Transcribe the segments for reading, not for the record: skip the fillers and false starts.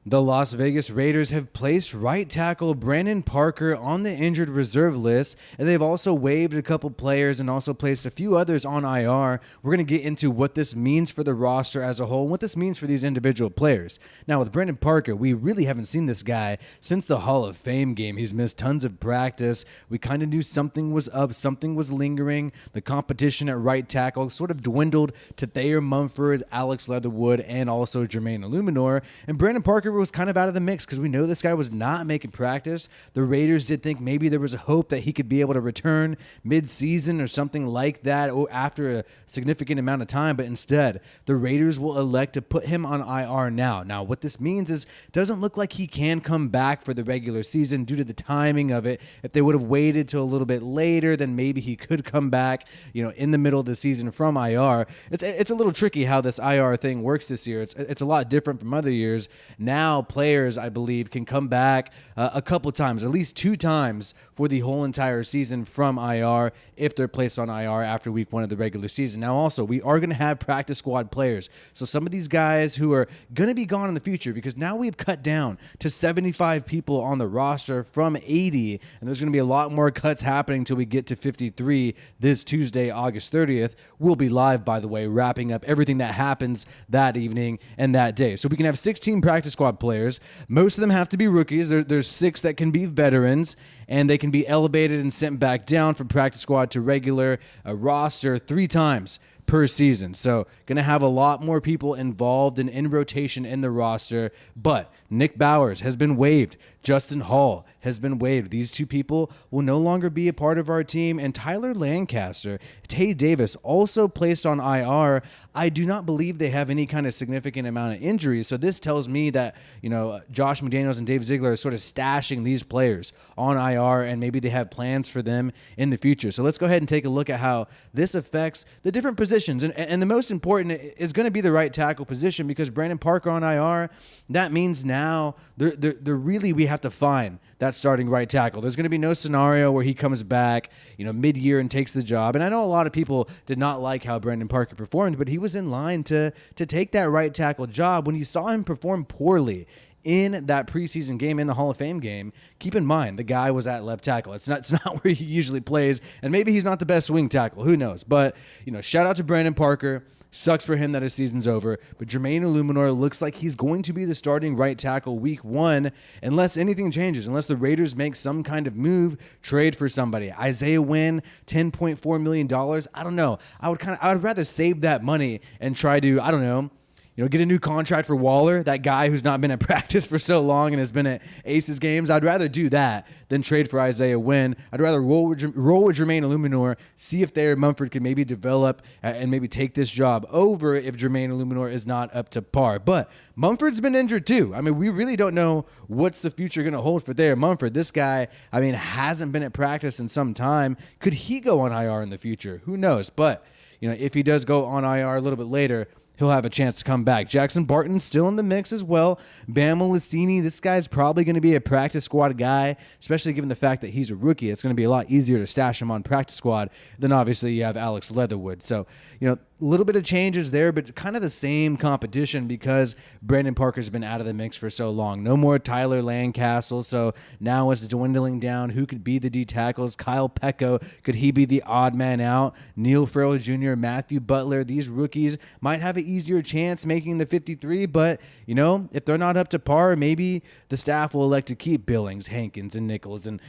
The Las Vegas Raiders have placed right tackle Brandon Parker on the injured reserve list, and they've also waived a couple players and also placed a few others on IR. We're going to get into what this means for the roster as a whole and what this means for these individual players. Now, with Brandon Parker, we really haven't seen this guy since the Hall of Fame game. He's missed tons of practice. We kind of knew something was up, something was lingering. The competition at right tackle sort of dwindled to Thayer Munford, Alex Leatherwood, and also Jermaine Illuminor. And Brandon Parker was kind of out of the mix because we know this guy was not making practice. The Raiders did think maybe there was a hope that he could be able to return mid-season or something like that or after a significant amount of time, but instead the Raiders will elect to put him on IR now. Now, what this means is it doesn't look like he can come back for the regular season due to the timing of it. If they would have waited till a little bit later, then maybe he could come back, in the middle of the season from IR. It's a little tricky how this IR thing works this year. It's a lot different from other years. Now players, I believe, can come back a couple times, at least 2 times for the whole entire season from IR if they're placed on IR after week 1 of the regular season. Now, also, we are going to have practice squad players. So some of these guys who are going to be gone in the future, because now we've cut down to 75 people on the roster from 80, and there's going to be a lot more cuts happening until we get to 53 this Tuesday, August 30th. We'll be live, by the way, wrapping up everything that happens that evening and that day. So we can have 16 practice squad players. Most of them have to be rookies. There's 6 that can be veterans, and they can be elevated and sent back down from practice squad to regular roster 3 times per season. So going to have a lot more people involved and in rotation in the roster. But Nick Bowers has been waived. Justin Hall has been waived. These 2 people will no longer be a part of our team. And Tyler Lancaster, Tay Davis, also placed on IR. I do not believe they have any kind of significant amount of injuries. So this tells me that, Josh McDaniels and Dave Ziegler are sort of stashing these players on IR, and maybe they have plans for them in the future. So let's go ahead and take a look at how this affects the different positions. And the most important is going to be the right tackle position, because Brandon Parker on IR, that means now they're really, we have to find that starting right tackle. There's going to be no scenario where he comes back, mid-year and takes the job. And I know a lot of people did not like how Brandon Parker performed, but he was in line to take that right tackle job. When you saw him perform poorly in that preseason game, in the Hall of Fame game, keep in mind the guy was at left tackle. It's not where he usually plays, and maybe he's not the best swing tackle. Who knows? But shout out to Brandon Parker. Sucks for him that his season's over, but Jermaine Illuminor looks like he's going to be the starting right tackle week 1 unless anything changes, unless the Raiders make some kind of move, trade for somebody. Isaiah Wynn, $10.4 million. I don't know. I would rather save that money and try to, get a new contract for Waller, that guy who's not been at practice for so long and has been at Aces games. I'd rather do that than trade for Isaiah Wynn. I'd rather roll with Jermaine Illuminor, see if Thayer Munford can maybe develop and maybe take this job over if Jermaine Illuminor is not up to par. But Munford's been injured too. We really don't know what's the future going to hold for Thayer Munford. This guy, hasn't been at practice in some time. Could he go on IR in the future? Who knows? But, if he does go on IR a little bit later, he'll have a chance to come back. Jackson Barton's still in the mix as well. Bama Licini, this guy's probably going to be a practice squad guy, especially given the fact that he's a rookie. It's going to be a lot easier to stash him on practice squad than obviously you have Alex Leatherwood. So, a little bit of changes there, but kind of the same competition because Brandon Parker's been out of the mix for so long. No more Tyler Lancaster, so now it's dwindling down. Who could be the D tackles? Kyle Pecco, could he be the odd man out? Neil Farrell Jr., Matthew Butler, these rookies might have an easier chance making the 53, but, if they're not up to par, maybe the staff will elect to keep Billings, Hankins, and Nichols, and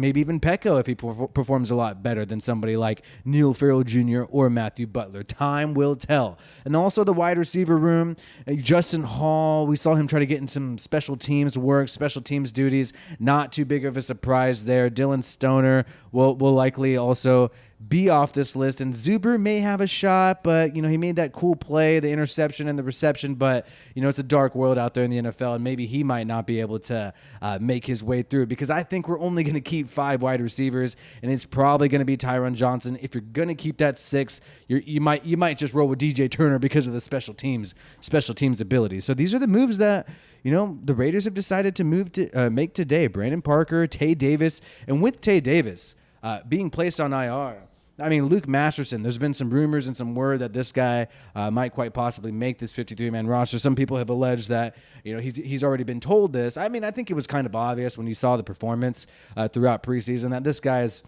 maybe even Pecco if he performs a lot better than somebody like Neil Farrell Jr. or Matthew Butler. Time will tell. And also the wide receiver room, Justin Hall, we saw him try to get in some special teams work, special teams duties. Not too big of a surprise there. Dylan Stoner will likely also be off this list, and Zuber may have a shot, but he made that cool play, the interception and the reception, but it's a dark world out there in the NFL, and maybe he might not be able to make his way through, because I think we're only going to keep 5 wide receivers, and it's probably going to be Tyron Johnson. If you're going to keep that 6, you might just roll with DJ Turner because of the special teams ability. So these are the moves that the Raiders have decided to make today. Brandon Parker, Tay Davis, and with Tay Davis being placed on IR, I mean, Luke Masterson, there's been some rumors and some word that this guy might quite possibly make this 53-man roster. Some people have alleged that, he's already been told this. I mean, I think it was kind of obvious when you saw the performance throughout preseason that this guy is,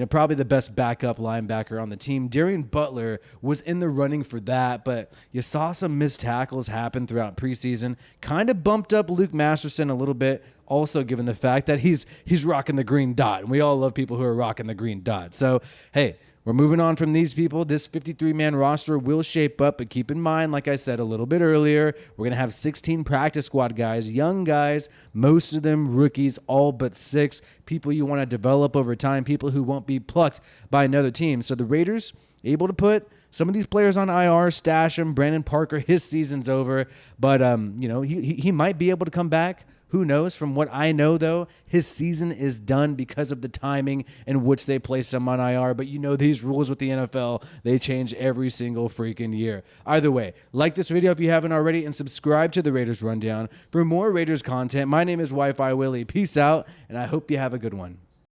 probably the best backup linebacker on the team. Darian Butler was in the running for that, but you saw some missed tackles happen throughout preseason. Kind of bumped up Luke Masterson a little bit. Also, given the fact that he's rocking the green dot, and we all love people who are rocking the green dot. So, hey, we're moving on from these people. This 53-man roster will shape up, but keep in mind, like I said a little bit earlier, we're going to have 16 practice squad guys, young guys, most of them rookies, all but 6, people you want to develop over time, people who won't be plucked by another team. So the Raiders able to put some of these players on IR, stash them. Brandon Parker, his season's over, but he might be able to come back. Who knows? From what I know, though, his season is done because of the timing in which they place him on IR. But these rules with the NFL, they change every single freaking year. Either way, like this video if you haven't already, and subscribe to the Raiders Rundown for more Raiders content. My name is WiFiWillie. Peace out, and I hope you have a good one.